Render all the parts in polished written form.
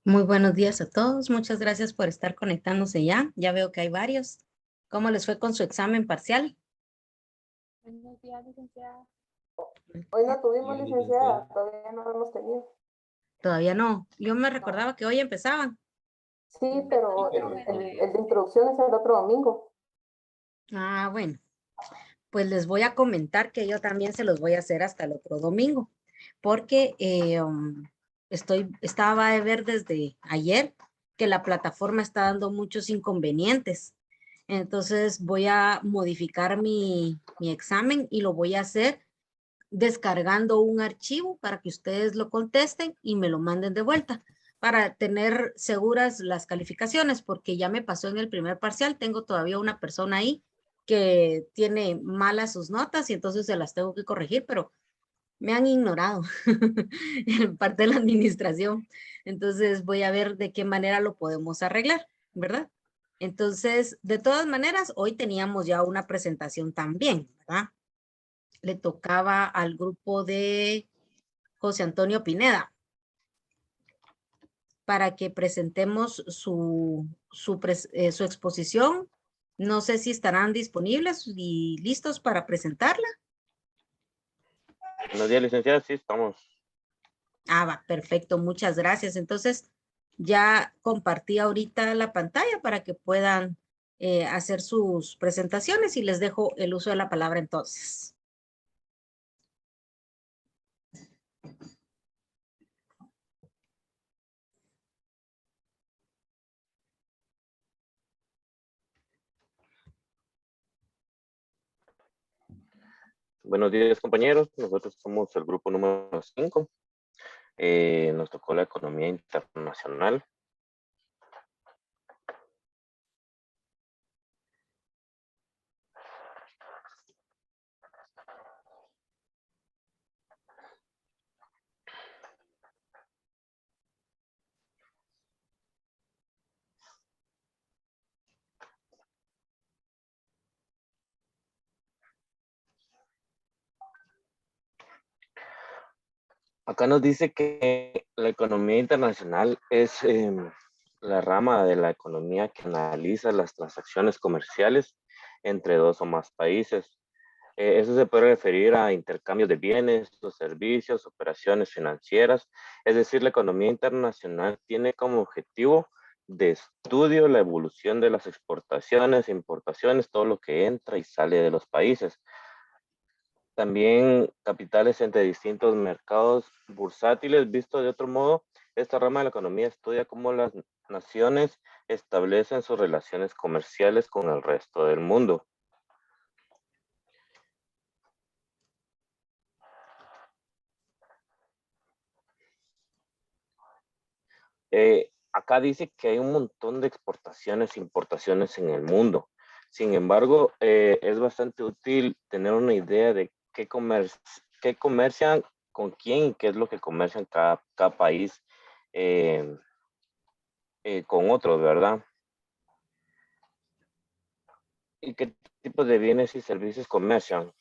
Muy buenos días a todos. Muchas gracias por estar conectándose ya. Ya veo que hay varios. ¿Cómo les fue con su examen parcial? Buenos días, licenciada. Hoy no tuvimos, licenciada, todavía no lo hemos tenido. Todavía no. Yo me No. recordaba que hoy empezaban. Sí, Sí, pero pero bueno, el de introducción es el otro domingo. Ah, bueno, pues les voy a comentar que yo también se los voy a hacer hasta el otro domingo, porque estaba de ver desde ayer que la plataforma está dando muchos inconvenientes. Entonces voy a modificar mi examen y lo voy a hacer descargando un archivo para que ustedes lo contesten y me lo manden de vuelta para tener seguras las calificaciones, porque ya me pasó en el primer parcial, tengo todavía una persona ahí que tiene malas sus notas y entonces se las tengo que corregir, pero me han ignorado en parte de la administración. Entonces voy a ver de qué manera lo podemos arreglar, ¿verdad? Entonces, de todas maneras, hoy teníamos ya una presentación también, ¿verdad? Le tocaba al grupo de José Antonio Pineda para que presentemos su exposición. No sé si estarán disponibles y listos para presentarla. Buenos días, licenciada. Sí, estamos. Ah, va, perfecto, muchas gracias. Entonces, ya compartí ahorita la pantalla para que puedan hacer sus presentaciones y les dejo el uso de la palabra entonces. Buenos días, compañeros. Nosotros somos el grupo número 5. Nos tocó la economía internacional. Acá nos dice que la economía internacional es la rama de la economía que analiza las transacciones comerciales entre dos o más países. Eso se puede referir a intercambios de bienes o servicios, operaciones financieras. Es decir, la economía internacional tiene como objetivo de estudio la evolución de las exportaciones, importaciones, todo lo que entra y sale de los países. También capitales entre distintos mercados bursátiles. Visto de otro modo, esta rama de la economía estudia cómo las naciones establecen sus relaciones comerciales con el resto del mundo. Acá dice que hay un montón de exportaciones e importaciones en el mundo. Sin embargo, es bastante útil tener una idea de qué comercian con quién y qué es lo que comercian cada país eh, con otros, ¿verdad? Y qué tipos de bienes y servicios comercian.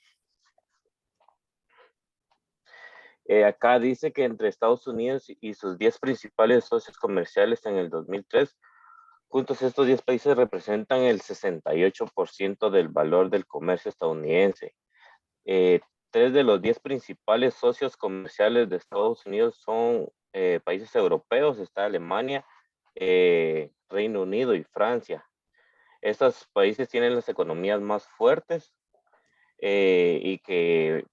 Acá dice que entre Estados Unidos y sus 10 principales socios comerciales en el 2003, juntos estos 10 países representan el 68% del valor del comercio estadounidense. Eh, Tres de los 10 principales socios comerciales de Estados Unidos son países europeos, está Alemania, Reino Unido y Francia. Estos países tienen las economías más fuertes y que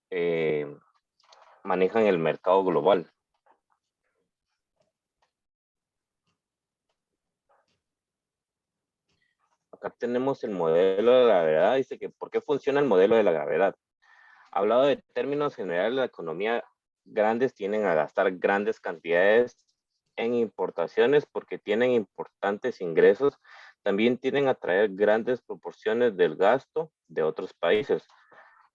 manejan el mercado global. Acá tenemos el modelo de la gravedad. Dice que ¿por qué funciona el modelo de la gravedad? Hablado de términos generales, la economía grandes tienden a gastar grandes cantidades en importaciones porque tienen importantes ingresos. También tienden a traer grandes proporciones del gasto de otros países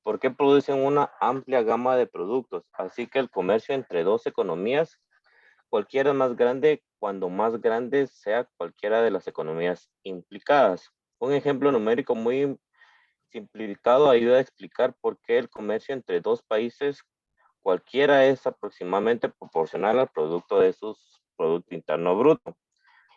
porque producen una amplia gama de productos. Así que el comercio entre dos economías, cualquiera es más grande cuando más grande sea cualquiera de las economías implicadas. Un ejemplo numérico muy simplificado ayuda a explicar por qué el comercio entre dos países cualquiera es aproximadamente proporcional al producto de sus Producto Interno Bruto.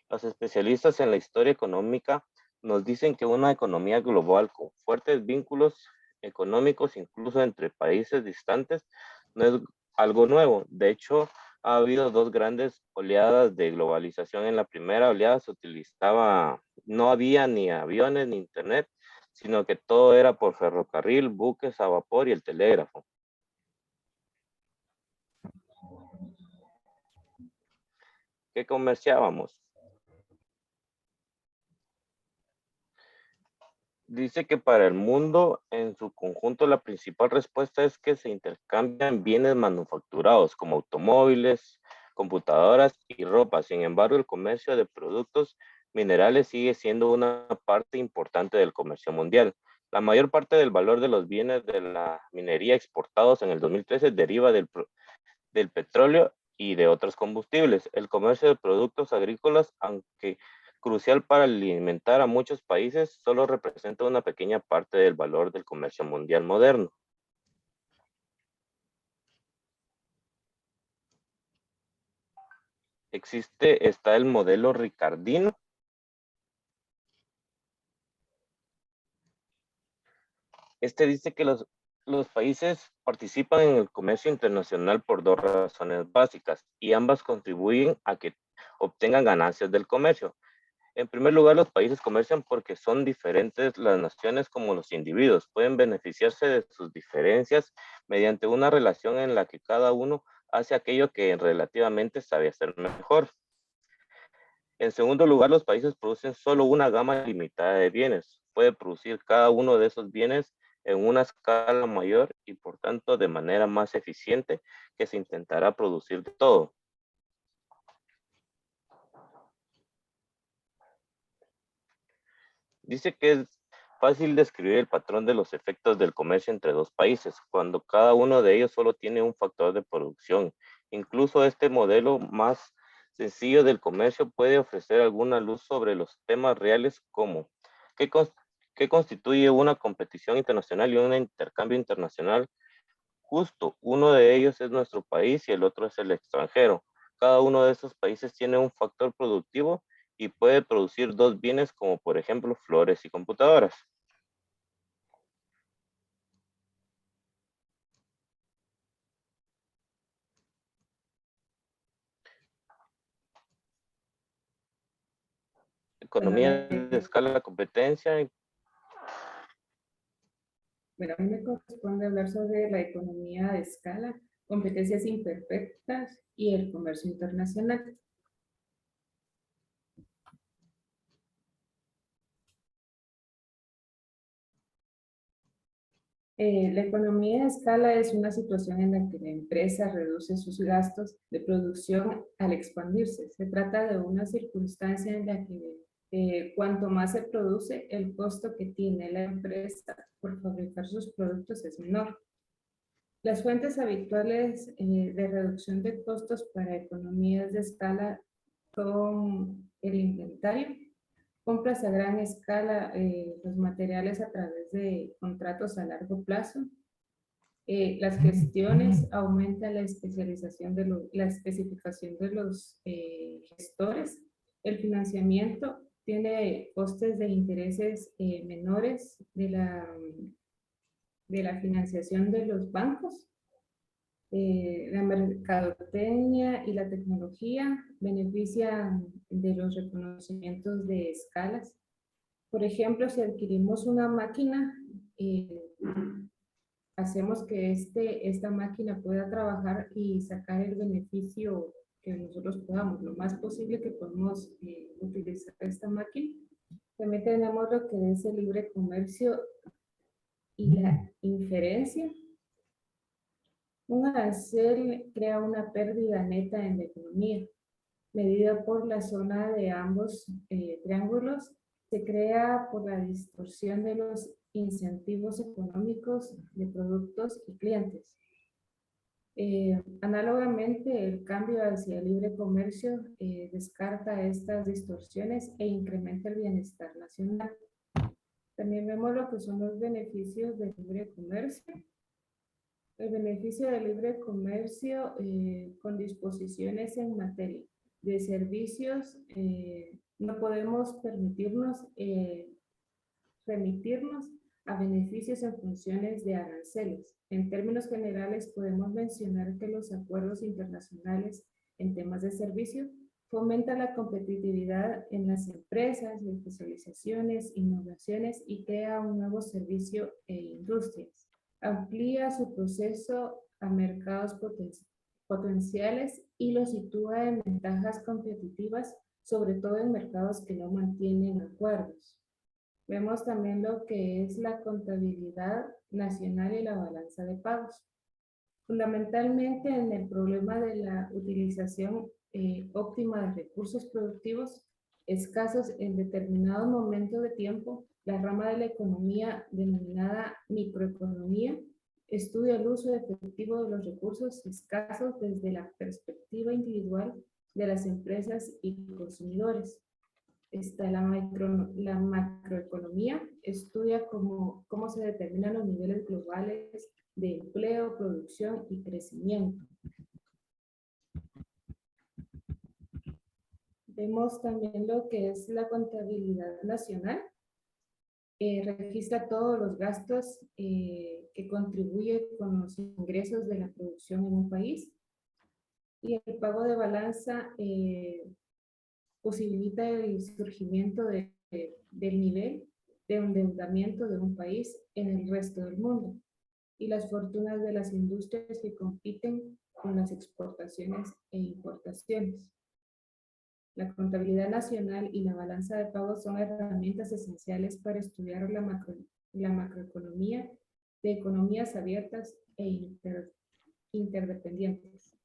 Los especialistas en la historia económica nos dicen que una economía global con fuertes vínculos económicos, incluso entre países distantes, no es algo nuevo. De hecho, ha habido dos grandes oleadas de globalización. En la primera oleada se utilizaba, no había ni aviones ni internet, sino que todo era por ferrocarril, buques a vapor y el telégrafo. ¿Qué comerciábamos? Dice que para el mundo en su conjunto la principal respuesta es que se intercambian bienes manufacturados como automóviles, computadoras y ropa. Sin embargo, el comercio de productos minerales sigue siendo una parte importante del comercio mundial. La mayor parte del valor de los bienes de la minería exportados en el 2013 deriva del petróleo y de otros combustibles. El comercio de productos agrícolas, aunque crucial para alimentar a muchos países, solo representa una pequeña parte del valor del comercio mundial moderno. Está el modelo ricardino. Este dice que los países participan en el comercio internacional por dos razones básicas y ambas contribuyen a que obtengan ganancias del comercio. En primer lugar, los países comercian porque son diferentes las naciones como los individuos. Pueden beneficiarse de sus diferencias mediante una relación en la que cada uno hace aquello que relativamente sabe hacer mejor. En segundo lugar, los países producen solo una gama limitada de bienes. Puede producir cada uno de esos bienes en una escala mayor y por tanto de manera más eficiente que se intentará producir de todo. Dice que es fácil describir el patrón de los efectos del comercio entre dos países, cuando cada uno de ellos solo tiene un factor de producción. Incluso este modelo más sencillo del comercio puede ofrecer alguna luz sobre los temas reales como qué constituye una competición internacional y un intercambio internacional justo. Uno de ellos es nuestro país y el otro es el extranjero. Cada uno de esos países tiene un factor productivo y puede producir dos bienes como por ejemplo flores y computadoras. Economía de escala, competencia. Bueno, a mí me corresponde hablar sobre la economía de escala, competencias imperfectas y el comercio internacional. La economía de escala es una situación en la que la empresa reduce sus gastos de producción al expandirse. Se trata de una circunstancia en la que cuanto más se produce, el costo que tiene la empresa por fabricar sus productos es menor. Las fuentes habituales de reducción de costos para economías de escala son el inventario, compras a gran escala, los materiales a través de contratos a largo plazo, las gestiones, aumenta la especialización la especificación de los gestores, el financiamiento tiene costes de intereses menores de la financiación de los bancos. La mercadotecnia y la tecnología benefician de los reconocimientos de escalas. Por ejemplo, si adquirimos una máquina, hacemos que esta máquina pueda trabajar y sacar el beneficio que nosotros podamos, lo más posible que podamos utilizar esta máquina. También tenemos lo que es el libre comercio y la inferencia. Un arancel crea una pérdida neta en la economía, medida por la zona de ambos triángulos, se crea por la distorsión de los incentivos económicos de productos y clientes. Análogamente, el cambio hacia el libre comercio descarta estas distorsiones e incrementa el bienestar nacional. También vemos lo que son los beneficios del libre comercio. El beneficio del libre comercio con disposiciones en materia de servicios, no podemos permitirnos remitirnos a beneficios en funciones de aranceles. En términos generales, podemos mencionar que los acuerdos internacionales en temas de servicio fomentan la competitividad en las empresas, especializaciones, innovaciones y crea un nuevo servicio e industrias. Amplía su proceso a mercados potenciales y lo sitúa en ventajas competitivas, sobre todo en mercados que no mantienen acuerdos. Vemos también lo que es la contabilidad nacional y la balanza de pagos. Fundamentalmente en el problema de la utilización óptima de recursos productivos escasos en determinado momento de tiempo, la rama de la economía denominada microeconomía estudia el uso efectivo de los recursos escasos desde la perspectiva individual de las empresas y consumidores. Está la macroeconomía, estudia cómo se determinan los niveles globales de empleo, producción y crecimiento. Vemos también lo que es la contabilidad nacional. Registra todos los gastos que contribuyen con los ingresos de la producción en un país. Y el pago de balanza posibilita el surgimiento del nivel de endeudamiento de un país en el resto del mundo y las fortunas de las industrias que compiten con las exportaciones e importaciones. La contabilidad nacional y la balanza de pagos son herramientas esenciales para estudiar la macroeconomía de economías abiertas e interdependientes.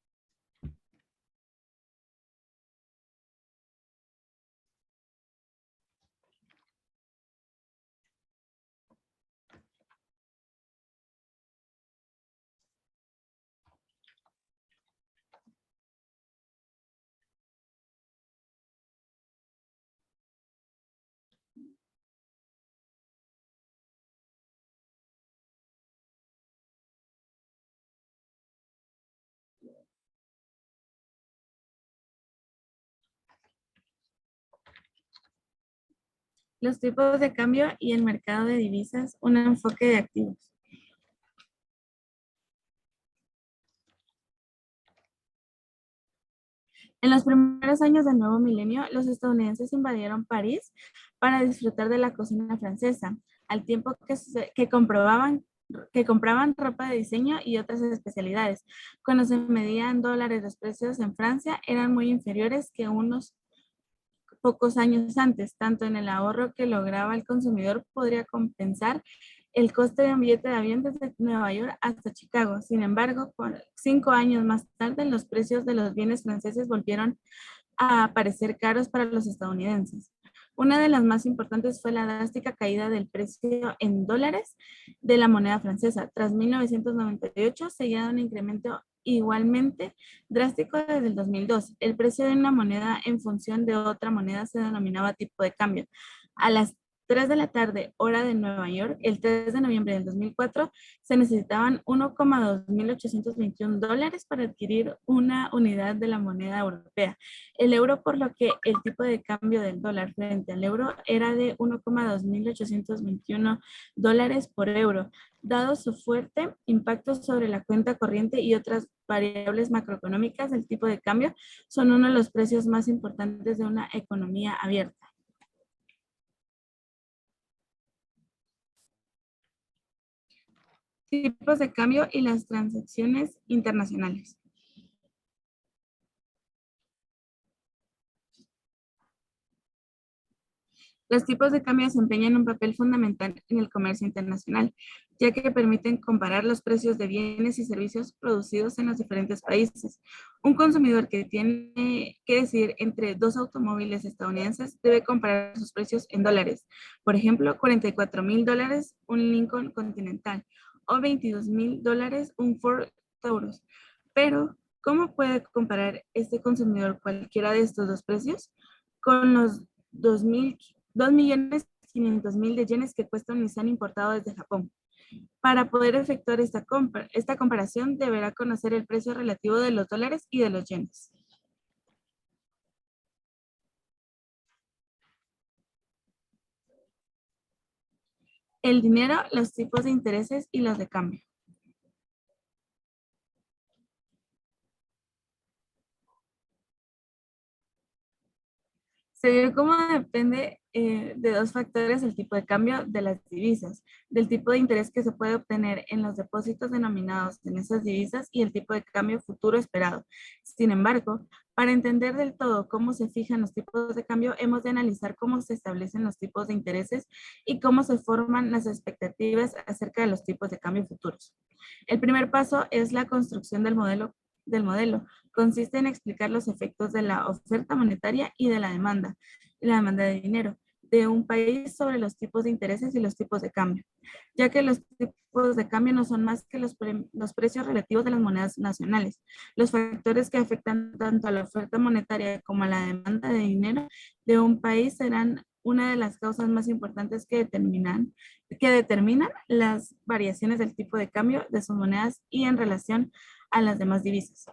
Los tipos de cambio y el mercado de divisas, un enfoque de activos. En los primeros años del nuevo milenio, los estadounidenses invadieron París para disfrutar de la cocina francesa, al tiempo que compraban ropa de diseño y otras especialidades. Cuando se medían dólares, los precios en Francia eran muy inferiores que unos pocos años antes, tanto en el ahorro que lograba el consumidor podría compensar el coste de un billete de avión desde Nueva York hasta Chicago. Sin embargo, 5 años más tarde, los precios de los bienes franceses volvieron a parecer caros para los estadounidenses. Una de las más importantes fue la drástica caída del precio en dólares de la moneda francesa. Tras 1998, seguía un incremento igualmente drástico desde el 2002. El precio de una moneda en función de otra moneda se denominaba tipo de cambio. A las 3 de la tarde, hora de Nueva York, el 3 de noviembre del 2004, se necesitaban 1,2821 dólares para adquirir una unidad de la moneda europea. El euro, por lo que el tipo de cambio del dólar frente al euro era de 1,2821 dólares por euro. Dado su fuerte impacto sobre la cuenta corriente y otras variables macroeconómicas, el tipo de cambio son uno de los precios más importantes de una economía abierta. Tipos de cambio y las transacciones internacionales. Los tipos de cambio desempeñan un papel fundamental en el comercio internacional, ya que permiten comparar los precios de bienes y servicios producidos en los diferentes países. Un consumidor que tiene que decidir entre 2 automóviles estadounidenses debe comparar sus precios en dólares. Por ejemplo, $44,000 un Lincoln Continental o $22,000 un Ford Taurus. Pero, ¿cómo puede comparar este consumidor cualquiera de estos dos precios con los 2.500.000 de yenes que cuesta un Nissan importado desde Japón? Para poder efectuar esta comparación, deberá conocer el precio relativo de los dólares y de los yenes. el dinero, los tipos de intereses y los de cambio. Se vio cómo depende de dos factores el tipo de cambio de las divisas, del tipo de interés que se puede obtener en los depósitos denominados en esas divisas y el tipo de cambio futuro esperado. Sin embargo, para entender del todo cómo se fijan los tipos de cambio, hemos de analizar cómo se establecen los tipos de intereses y cómo se forman las expectativas acerca de los tipos de cambio futuros. El primer paso es la construcción del modelo. Consiste en explicar los efectos de la oferta monetaria y de la demanda de dinero de un país sobre los tipos de intereses y los tipos de cambio, ya que los tipos de cambio no son más que los precios relativos de las monedas nacionales. Los factores que afectan tanto a la oferta monetaria como a la demanda de dinero de un país serán una de las causas más importantes que determinan las variaciones del tipo de cambio de sus monedas y en relación a las demás divisas.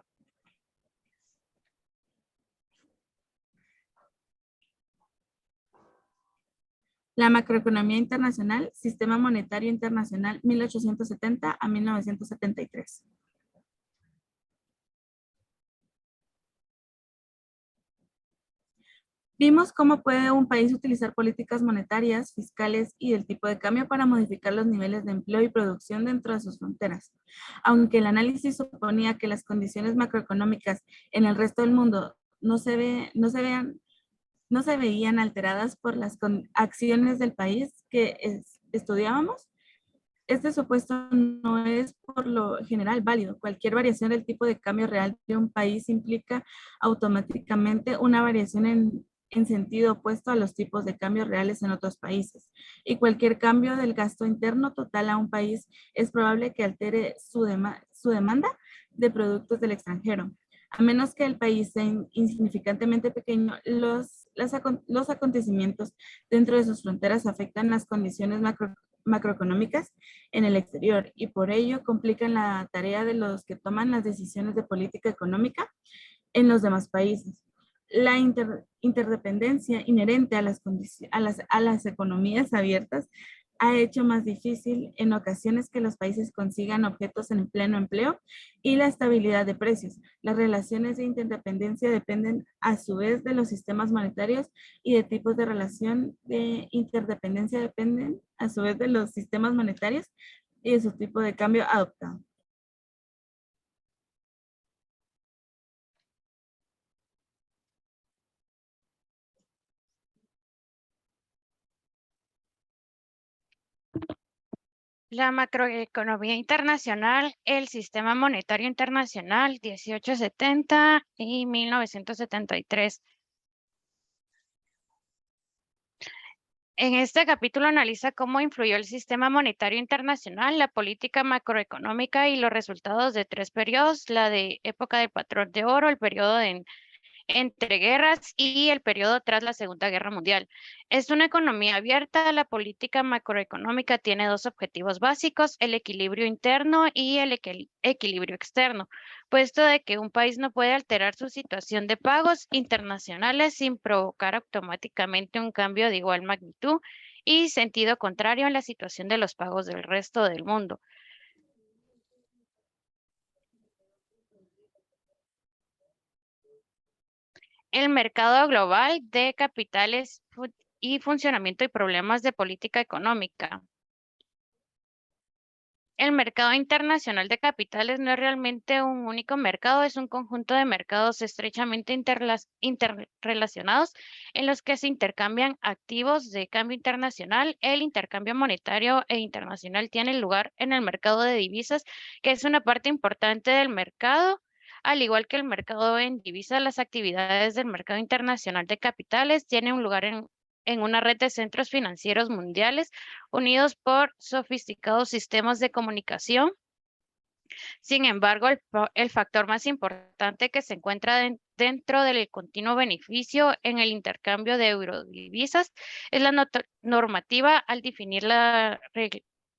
La macroeconomía internacional, Sistema Monetario Internacional, 1870 a 1973. Vimos cómo puede un país utilizar políticas monetarias, fiscales y del tipo de cambio para modificar los niveles de empleo y producción dentro de sus fronteras. Aunque el análisis suponía que las condiciones macroeconómicas en el resto del mundo no se veían alteradas por las acciones del país que estudiábamos, este supuesto no es por lo general válido. Cualquier variación del tipo de cambio real de un país implica automáticamente una variación en sentido opuesto a los tipos de cambio reales en otros países. Y cualquier cambio del gasto interno total a un país es probable que altere su demanda de productos del extranjero. A menos que el país sea insignificantemente pequeño, los acontecimientos dentro de sus fronteras afectan las condiciones macroeconómicas en el exterior y por ello complican la tarea de los que toman las decisiones de política económica en los demás países. La interdependencia inherente a las economías abiertas ha hecho más difícil en ocasiones que los países consigan objetos en pleno empleo y la estabilidad de precios. Las relaciones de interdependencia dependen a su vez de los sistemas monetarios y de tipos de relación de interdependencia dependen a su vez de los sistemas monetarios y de su tipo de cambio adoptado. La macroeconomía internacional, el sistema monetario internacional, 1870 y 1973. En este capítulo analiza cómo influyó el sistema monetario internacional, la política macroeconómica y los resultados de tres periodos, la de época del patrón de oro, el periodo entre guerras y el periodo tras la Segunda Guerra Mundial. Es una economía abierta. La política macroeconómica tiene dos objetivos básicos, el equilibrio interno y el equilibrio externo, puesto de que un país no puede alterar su situación de pagos internacionales sin provocar automáticamente un cambio de igual magnitud y sentido contrario en la situación de los pagos del resto del mundo. El mercado global de capitales y funcionamiento y problemas de política económica. El mercado internacional de capitales no es realmente un único mercado, es un conjunto de mercados estrechamente interrelacionados en los que se intercambian activos de cambio internacional. El intercambio monetario e internacional tiene lugar en el mercado de divisas, que es una parte importante del mercado. Al igual que el mercado en divisas, las actividades del mercado internacional de capitales tienen un lugar en una red de centros financieros mundiales unidos por sofisticados sistemas de comunicación. Sin embargo, el factor más importante que se encuentra dentro del continuo beneficio en el intercambio de eurodivisas es la normativa al definir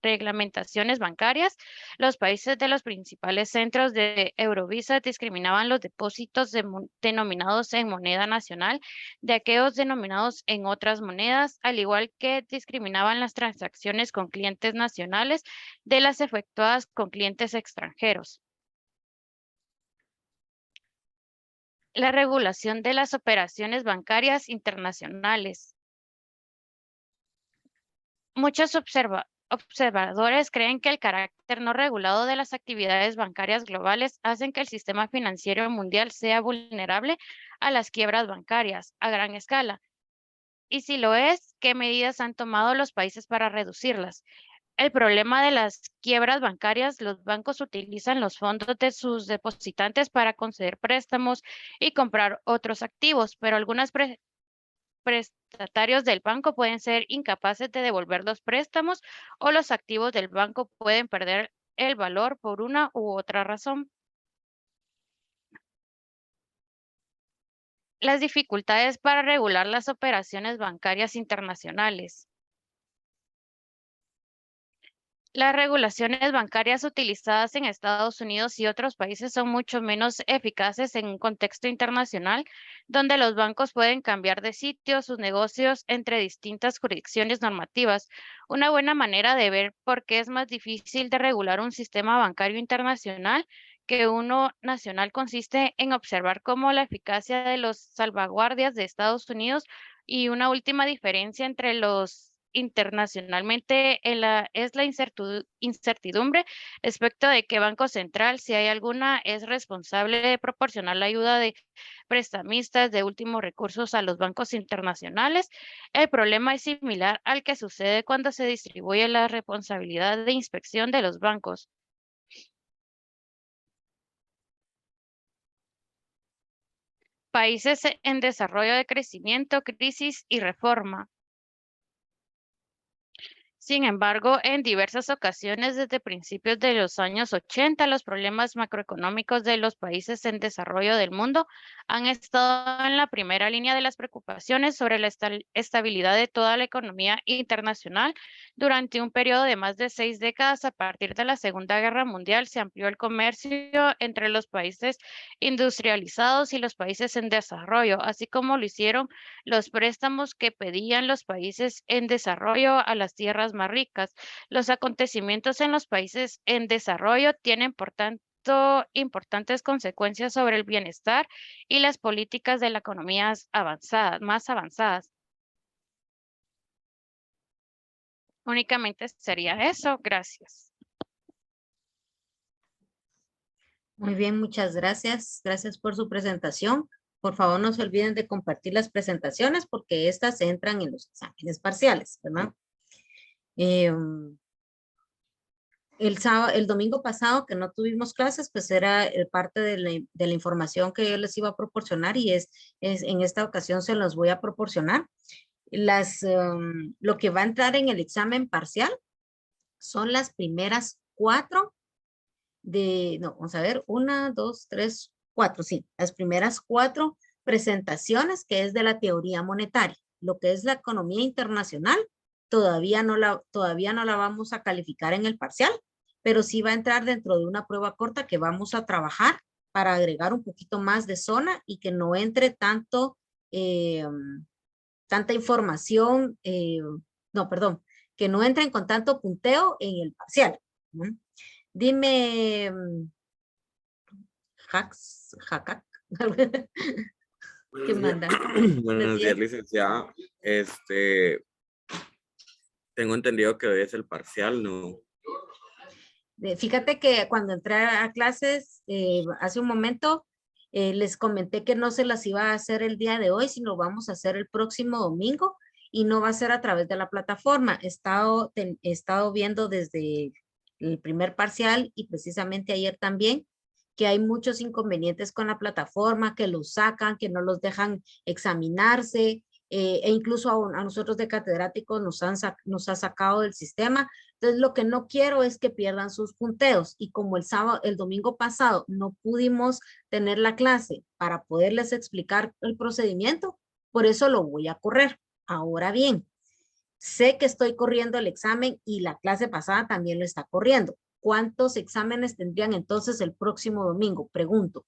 reglamentaciones bancarias, los países de los principales centros de Eurovisa discriminaban los depósitos denominados en moneda nacional de aquellos denominados en otras monedas, al igual que discriminaban las transacciones con clientes nacionales de las efectuadas con clientes extranjeros. La regulación de las operaciones bancarias internacionales. Muchos observadores creen que el carácter no regulado de las actividades bancarias globales hacen que el sistema financiero mundial sea vulnerable a las quiebras bancarias a gran escala. Y si lo es, ¿qué medidas han tomado los países para reducirlas? El problema de las quiebras bancarias, los bancos utilizan los fondos de sus depositantes para conceder préstamos y comprar otros activos, pero algunos prestatarios del banco pueden ser incapaces de devolver los préstamos o los activos del banco pueden perder el valor por una u otra razón. Las dificultades para regular las operaciones bancarias internacionales. Las regulaciones bancarias utilizadas en Estados Unidos y otros países son mucho menos eficaces en un contexto internacional, donde los bancos pueden cambiar de sitio sus negocios entre distintas jurisdicciones normativas. Una buena manera de ver por qué es más difícil de regular un sistema bancario internacional que uno nacional consiste en observar cómo la eficacia de los salvaguardias de Estados Unidos y una última diferencia entre los internacionalmente es la incertidumbre respecto de qué banco central, si hay alguna, es responsable de proporcionar la ayuda de prestamistas de últimos recursos a los bancos internacionales. El problema es similar al que sucede cuando se distribuye la responsabilidad de inspección de los bancos. Países en desarrollo de crecimiento, crisis y reforma. Sin embargo, en diversas ocasiones desde principios de los años 80, los problemas macroeconómicos de los países en desarrollo del mundo han estado en la primera línea de las preocupaciones sobre la estabilidad de toda la economía internacional. Durante un periodo de más de 6 décadas, a partir de la Segunda Guerra Mundial, se amplió el comercio entre los países industrializados y los países en desarrollo, así como lo hicieron los préstamos que pedían los países en desarrollo a las tierras más ricas. Los acontecimientos en los países en desarrollo tienen, por tanto, importantes consecuencias sobre el bienestar y las políticas de la economía más avanzadas. Únicamente sería eso. Gracias. Muy bien, muchas gracias. Gracias por su presentación. Por favor, no se olviden de compartir las presentaciones porque estas entran en los exámenes parciales, ¿verdad? El domingo pasado que no tuvimos clases, pues era parte de la información que yo les iba a proporcionar y en esta ocasión se los voy a proporcionar. Lo que va a entrar en el examen parcial son las primeras 4 vamos a ver, 1, 2, 3, 4, sí, las primeras 4 presentaciones que es de la teoría monetaria. Lo que es la economía internacional, todavía no la vamos a calificar en el parcial, pero sí va a entrar dentro de una prueba corta que vamos a trabajar para agregar un poquito más de zona y que no entre tanta información, que no entren con tanto punteo en el parcial. Dime, Jacac. ¿Qué manda? Buenos días, licenciada. Tengo entendido que hoy es el parcial, ¿no? Fíjate que cuando entré a clases hace un momento, les comenté que no se las iba a hacer el día de hoy, sino vamos a hacer el próximo domingo y no va a ser a través de la plataforma. He estado viendo desde el primer parcial y precisamente ayer también, que hay muchos inconvenientes con la plataforma, que los sacan, que no los dejan examinarse, e incluso a nosotros de catedráticos nos ha sacado del sistema. Entonces, lo que no quiero es que pierdan sus punteos. Y como el domingo pasado no pudimos tener la clase para poderles explicar el procedimiento, por eso lo voy a correr. Ahora bien, Sé que estoy corriendo el examen y la clase pasada también lo está corriendo. ¿Cuántos exámenes tendrían entonces el próximo domingo? Pregunto.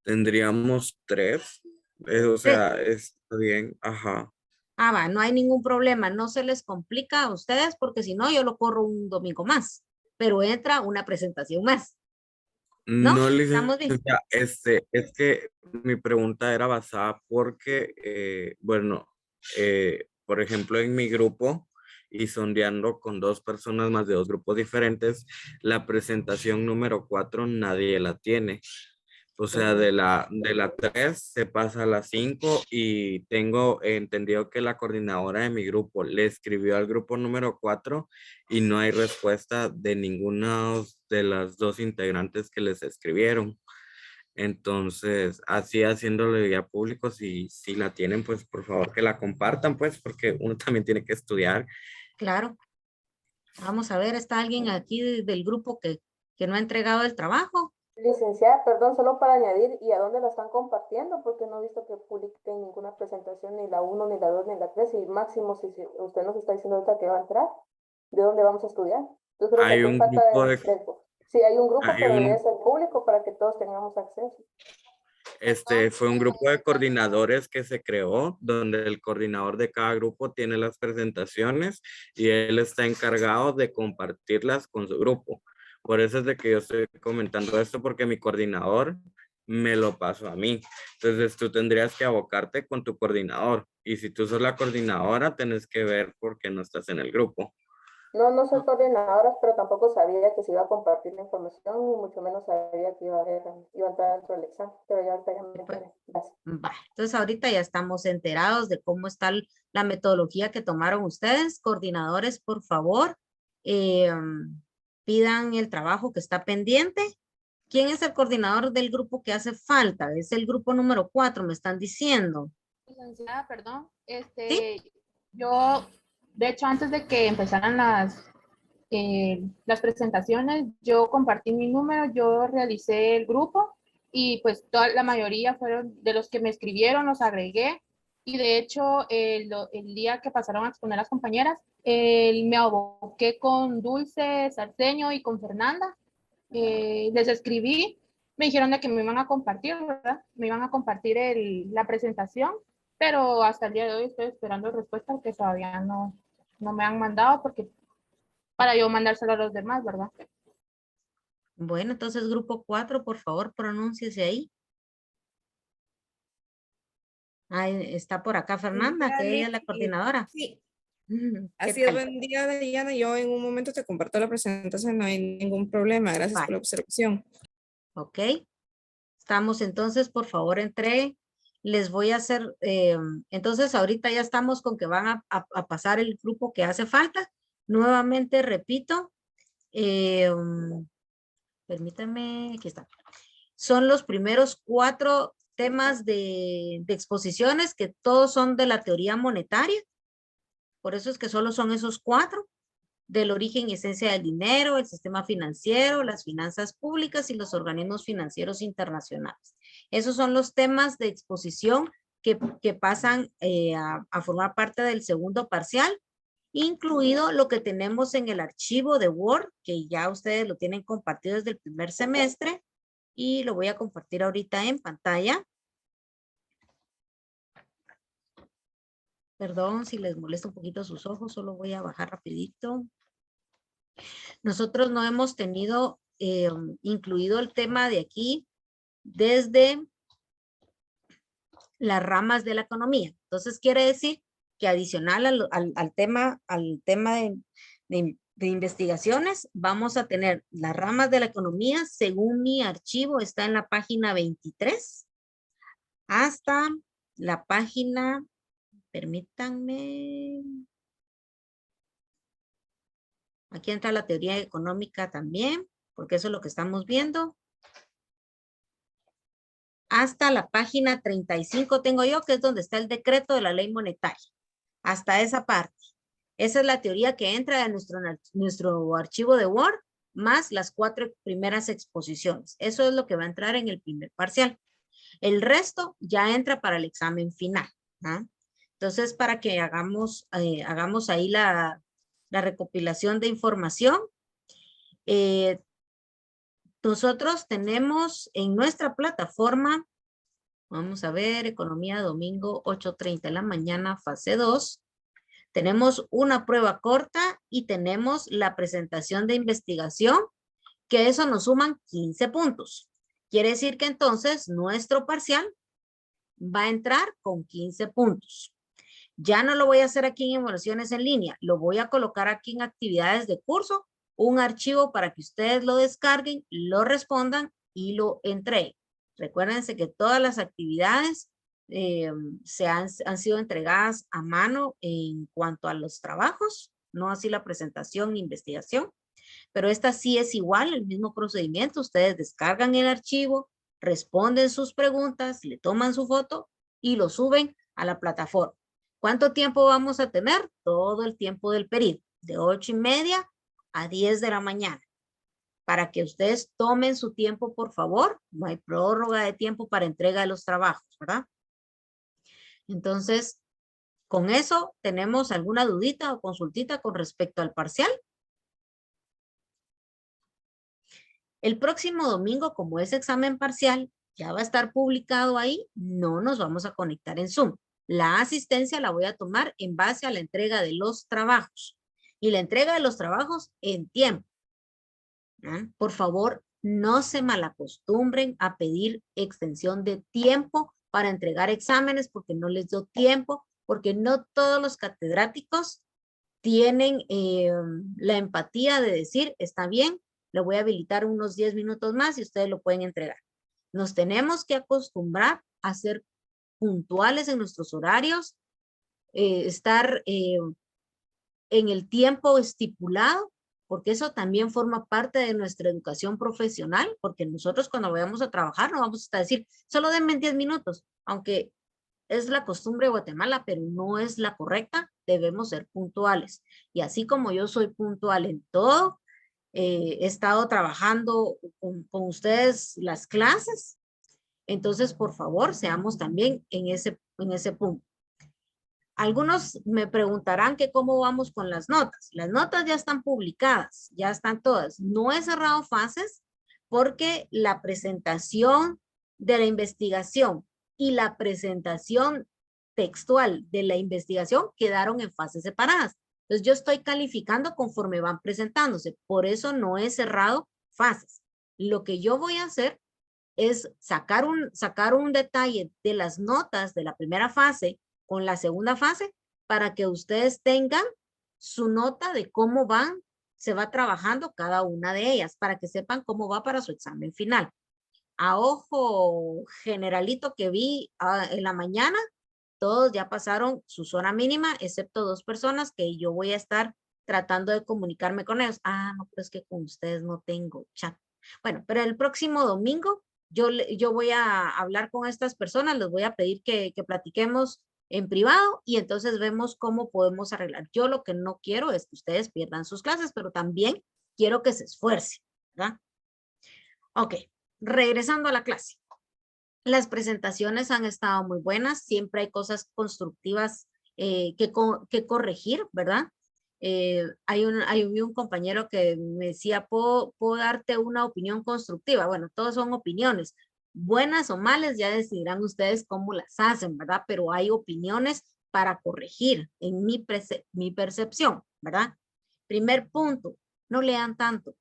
Tendríamos 3. O Tres. sea, está bien. Ajá. Ah, va, no hay ningún problema. No se les complica a ustedes porque si no, yo lo corro un domingo más. Pero entra una presentación más. ¿No? No, ¿Estamos bien? licencia, es que mi pregunta era basada porque, bueno, por ejemplo, en mi grupo y sondeando con 2 personas más de 2 grupos diferentes, la presentación número 4 nadie la tiene. O sea, de la 3 se pasa a la 5 y tengo entendido que la coordinadora de mi grupo le escribió al grupo número 4 y no hay respuesta de ninguna de las 2 integrantes que les escribieron. Entonces, así haciéndolo ya público, si la tienen, pues por favor que la compartan, pues, porque uno también tiene que estudiar. Claro. Vamos a ver, ¿está alguien aquí del grupo que no ha entregado el trabajo? Licenciada, perdón, solo para añadir, ¿y a dónde la están compartiendo? Porque no he visto que publiquen ninguna presentación, ni la 1, ni la 2, ni la 3, y máximo, si usted nos está diciendo ahorita que va a entrar, ¿de dónde vamos a estudiar? Yo creo que Hay aquí un falta grupo sí, hay un grupo, hay pero un, debe ser público para que todos tengamos acceso. fue un grupo de coordinadores que se creó, donde el coordinador de cada grupo tiene las presentaciones y él está encargado de compartirlas con su grupo. Por eso es de que yo estoy comentando esto, porque mi coordinador me lo pasó a mí. Entonces tú tendrías que abocarte con tu coordinador. Y si tú sos la coordinadora, tenés que ver por qué no estás en el grupo. No, no soy coordinadora, pero tampoco sabía que se iba a compartir la información, ni mucho menos sabía que iba a entrar dentro del examen, pero ya ahorita ya me enteré. Gracias. Va, entonces ahorita ya estamos enterados de cómo está la metodología que tomaron ustedes. Coordinadores, por favor, pidan el trabajo que está pendiente. ¿Quién es el coordinador del grupo que hace falta? Es el grupo número 4, me están diciendo. Licenciada, perdón, ¿Sí? yo, de hecho, antes de que empezaran las presentaciones, yo compartí mi número, yo realicé el grupo y pues la mayoría fueron de los que me escribieron, los agregué y de hecho el día que pasaron a exponer las compañeras, me aboqué con Dulce Sarceño y con Fernanda, les escribí, me dijeron de que me iban a compartir, ¿verdad? Me iban a compartir la presentación, pero hasta el día de hoy estoy esperando respuesta que todavía no me han mandado porque para yo mandárselo a los demás, ¿verdad? Bueno, entonces grupo 4, por favor, pronúnciese ahí. Ahí está por acá Fernanda, que ella es la coordinadora. Sí, ¿Qué así es, tal? buen día, Diana. Yo en un momento te comparto la presentación, no hay ningún problema. Gracias por Vale. la observación. Ok. Estamos entonces, por favor, les voy a hacer, entonces ahorita ya estamos con que van a pasar el grupo que hace falta. Nuevamente repito, permítanme, aquí está. Son los primeros 4 temas de exposiciones que todos son de la teoría monetaria. Por eso es que solo son esos 4. Del origen y esencia del dinero, el sistema financiero, las finanzas públicas y los organismos financieros internacionales. Esos son los temas de exposición que pasan a formar parte del segundo parcial, incluido lo que tenemos en el archivo de Word, que ya ustedes lo tienen compartido desde el primer semestre, y lo voy a compartir ahorita en pantalla. Perdón si les molesta un poquito sus ojos, solo voy a bajar rapidito. Nosotros no hemos tenido incluido el tema de aquí desde las ramas de la economía. Entonces quiere decir que adicional al tema de investigaciones, vamos a tener las ramas de la economía, según mi archivo, está en la página 23, hasta la página, permítanme, aquí entra la teoría económica también, porque eso es lo que estamos viendo. Hasta la página 35 tengo yo, que es donde está el decreto de la ley monetaria. Hasta esa parte. Esa es la teoría que entra en nuestro archivo de Word, más las 4 primeras exposiciones. Eso es lo que va a entrar en el primer parcial. El resto ya entra para el examen final. ¿Ah? Entonces, para que hagamos ahí la recopilación de información, nosotros tenemos en nuestra plataforma, vamos a ver, economía domingo 8:30 de la mañana, fase 2. Tenemos una prueba corta y tenemos la presentación de investigación, que eso nos suman 15 puntos. Quiere decir que entonces nuestro parcial va a entrar con 15 puntos. Ya no lo voy a hacer aquí en evaluaciones en línea, lo voy a colocar aquí en actividades de curso, un archivo para que ustedes lo descarguen, lo respondan y lo entreguen. Recuérdense que todas las actividades han sido entregadas a mano en cuanto a los trabajos, no así la presentación ni investigación, pero esta sí es igual, el mismo procedimiento. Ustedes descargan el archivo, responden sus preguntas, le toman su foto y lo suben a la plataforma. ¿Cuánto tiempo vamos a tener? Todo el tiempo del periodo, de 8:30 a 10 de la mañana. Para que ustedes tomen su tiempo, por favor. No hay prórroga de tiempo para entrega de los trabajos, ¿verdad? Entonces, con eso, ¿tenemos alguna dudita o consultita con respecto al parcial? El próximo domingo, como es examen parcial, ya va a estar publicado ahí, no nos vamos a conectar en Zoom. La asistencia la voy a tomar en base a la entrega de los trabajos. Y la entrega de los trabajos en tiempo. Por favor, no se malacostumbren a pedir extensión de tiempo para entregar exámenes porque no les dio tiempo, porque no todos los catedráticos tienen la empatía de decir, está bien, le voy a habilitar unos 10 minutos más y ustedes lo pueden entregar. Nos tenemos que acostumbrar a ser puntuales en nuestros horarios, estar en el tiempo estipulado, porque eso también forma parte de nuestra educación profesional, porque nosotros cuando vayamos a trabajar no vamos a decir, solo denme 10 minutos, aunque es la costumbre de Guatemala, pero no es la correcta, debemos ser puntuales. Y así como yo soy puntual en todo, he estado trabajando con ustedes las clases, entonces por favor seamos también en ese punto. Algunos me preguntarán que cómo vamos con las notas. Las notas ya están publicadas, ya están todas. No he cerrado fases porque la presentación de la investigación y la presentación textual de la investigación quedaron en fases separadas. Entonces yo estoy calificando conforme van presentándose. Por eso no he cerrado fases. Lo que yo voy a hacer es sacar un detalle de las notas de la primera fase con la segunda fase para que ustedes tengan su nota de cómo se va trabajando cada una de ellas, para que sepan cómo va para su examen final. A ojo generalito que vi en la mañana, todos ya pasaron su zona mínima, excepto 2 personas que yo voy a estar tratando de comunicarme con ellos. No, pero es que con ustedes no tengo chat. Bueno, pero el próximo domingo yo voy a hablar con estas personas, les voy a pedir que platiquemos en privado y entonces vemos cómo podemos arreglar. Yo lo que no quiero es que ustedes pierdan sus clases, pero también quiero que se esfuercen, ¿verdad? Ok, regresando a la clase. Las presentaciones han estado muy buenas, siempre hay cosas constructivas que corregir, ¿verdad? Hay un compañero que me decía, ¿puedo darte una opinión constructiva? Bueno, todos son opiniones, buenas o malas, ya decidirán ustedes cómo las hacen, ¿verdad? Pero hay opiniones para corregir en mi percepción, ¿verdad? Primer punto, no lean tanto.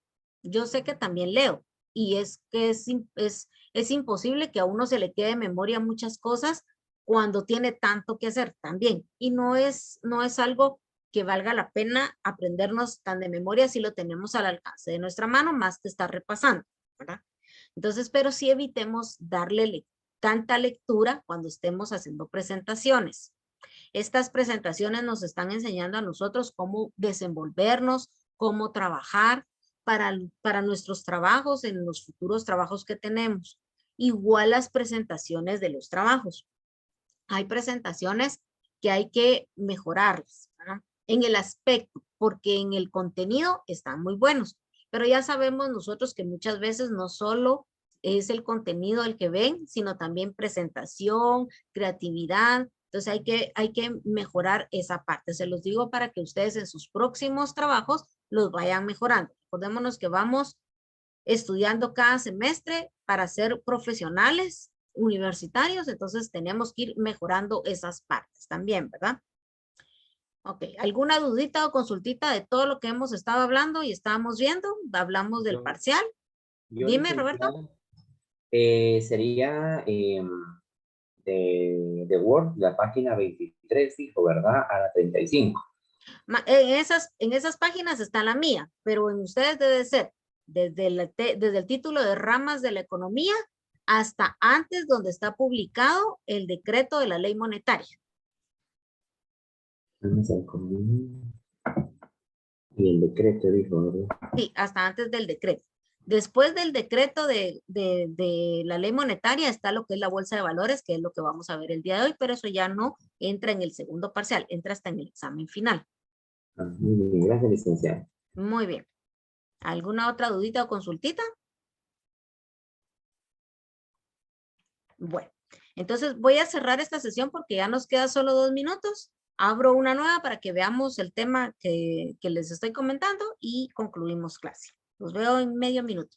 Yo sé que también leo y es que es imposible que a uno se le quede en memoria muchas cosas cuando tiene tanto que hacer también. Y no es algo que valga la pena aprendernos tan de memoria si lo tenemos al alcance de nuestra mano, más que estar repasando, ¿verdad? Entonces, pero sí evitemos darle tanta lectura cuando estemos haciendo presentaciones. Estas presentaciones nos están enseñando a nosotros cómo desenvolvernos, cómo trabajar para nuestros trabajos, en los futuros trabajos que tenemos. Igual las presentaciones de los trabajos. Hay presentaciones que hay que mejorarlas, ¿verdad? En el aspecto, porque en el contenido están muy buenos, pero ya sabemos nosotros que muchas veces no solo es el contenido el que ven, sino también presentación, creatividad, Entonces hay que mejorar esa parte. Se los digo para que ustedes en sus próximos trabajos los vayan mejorando. Recordémonos que vamos estudiando cada semestre para ser profesionales universitarios, entonces tenemos que ir mejorando esas partes también, ¿verdad? Ok, ¿alguna dudita o consultita de todo lo que hemos estado hablando y estábamos viendo? Hablamos del parcial. Dime, Roberto. Sería de Word, la página 23, dijo, ¿verdad? A la 35. En esas páginas está la mía, pero en ustedes debe ser desde el título de ramas de la economía hasta antes donde está publicado el decreto de la ley monetaria. Y el decreto dijo, ¿verdad? Sí, hasta antes del decreto. Después del decreto de la ley monetaria está lo que es la bolsa de valores, que es lo que vamos a ver el día de hoy, pero eso ya no entra en el segundo parcial, entra hasta en el examen final. Muy bien, gracias, licenciada. Muy bien. ¿Alguna otra dudita o consultita? Bueno, entonces voy a cerrar esta sesión porque ya nos queda solo 2 minutos. Abro una nueva para que veamos el tema que les estoy comentando y concluimos clase. Los veo en medio minuto.